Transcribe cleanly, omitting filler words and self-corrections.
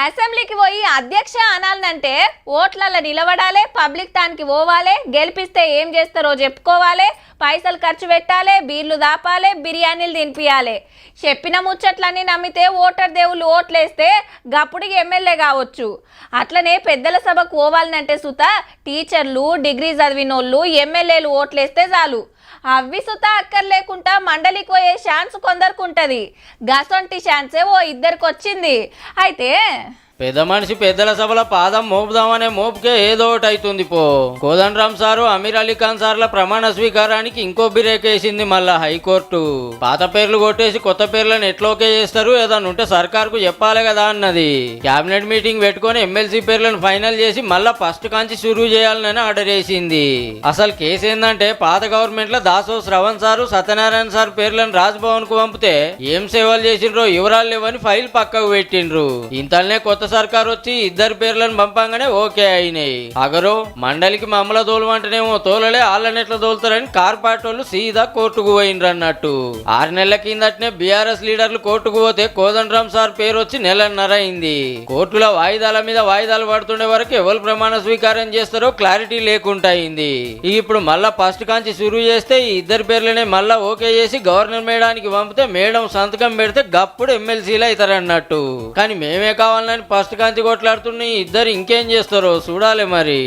అసెంబ్లీకి పోయి అధ్యక్ష అనాలంటే ఓట్లలో నిలబడాలి, పబ్లిక్ దానికి పోవాలి, గెలిపిస్తే ఏం చేస్తారో చెప్పుకోవాలి, పైసలు ఖర్చు పెట్టాలి, బీర్లు దాపాలి, బిర్యానీలు తినిపియాలి. చెప్పిన ముచ్చట్లన్నీ నమ్మితే ఓటర్ దేవుళ్ళు ఓట్లేస్తే గప్పుడు ఎమ్మెల్యే కావచ్చు. అట్లనే పెద్దల సభకు పోవాలంటే సుత టీచర్లు, డిగ్రీ చదివినోళ్ళు, ఎమ్మెల్యేలు ఓట్లేస్తే చాలు. అవి సుత అక్కర్లేకుండా మండలికి పోయే ఛాన్స్ కొందరికి ఉంటుంది. గసొంటి ఛాన్సే ఓ ఇద్దరికి వచ్చింది. అయితే పెద్ద మనిషి పెద్దల సభల పాదం మోపుదామనే మోపుకే ఏదో ఒకటి అవుతుంది పో. కోదండరామ్ సారు, అమీర్ అలీ ఖాన్ సార్ల ప్రమాణ స్వీకారానికి ఇంకో బిరేకేసింది మళ్ళా హైకోర్టు. పాత పేర్లు కొట్టేసి కొత్త పేర్లను ఎట్లోకే చేస్తారు, ఏదన్నా ఉంటే సర్కార్కు చెప్పాలి కదా అన్నది. క్యాబినెట్ మీటింగ్ పెట్టుకుని ఎమ్మెల్సీ పేర్లను ఫైనల్ చేసి మళ్ళా ఫస్ట్ కాంచి షురూ చేయాలని ఆర్డర్ వేసింది. అసలు కేసు ఏందంటే పాత గవర్నమెంట్ లో దాసో శ్రవణ్ సారు, సత్యనారాయణ సార్ పేర్లను రాజ్భవన్ కు పంపితే ఏం సేవలు చేసిండ్రో వివరాలు లేవని ఫైల్ పక్కకు పెట్టిండ్రు. ఇంతలోనే కొత్త సర్కార్ వచ్చి ఇద్దరు పేర్లను పంపంగానే ఓకే అయినాయి. అగరో మండలికి మమ్మల తోలమంటేనేమో తోలలే, వాళ్ళని ఎట్లా తోలుతారని కార్పాటోళ్ళు సీదా కోర్టుకు పోయిండ్రు అన్నట్టు. 6 నెలల కిందటనే బీఆర్ఎస్ లీడర్లు కోర్టుకు పోతే కోదండరామ్ సార్ పేరు వచ్చి నెలన్నర అయింది. కోర్టులో వాయిదాల మీద వాయిదాలు పడుతుండే వరకు ఎవరు ప్రమాణ స్వీకారం చేస్తారో క్లారిటీ లేకుండా అయింది. ఇప్పుడు మళ్ళా ఫస్ట్ కాంచి షురూ చేస్తే ఈ ఇద్దరు పేర్లనే మళ్ళా ఓకే చేసి గవర్నర్ మేడానికి పంపితే మేడం సంతకం పెడితే గప్పుడు ఎమ్మెల్సీలు అవుతారన్నట్టు. కానీ మేమే కావాలని ఫస్ట్ కాంచి కొట్లాడుతున్న ఇద్దరు ఇంకేం చేస్తారో చూడాలి మరి.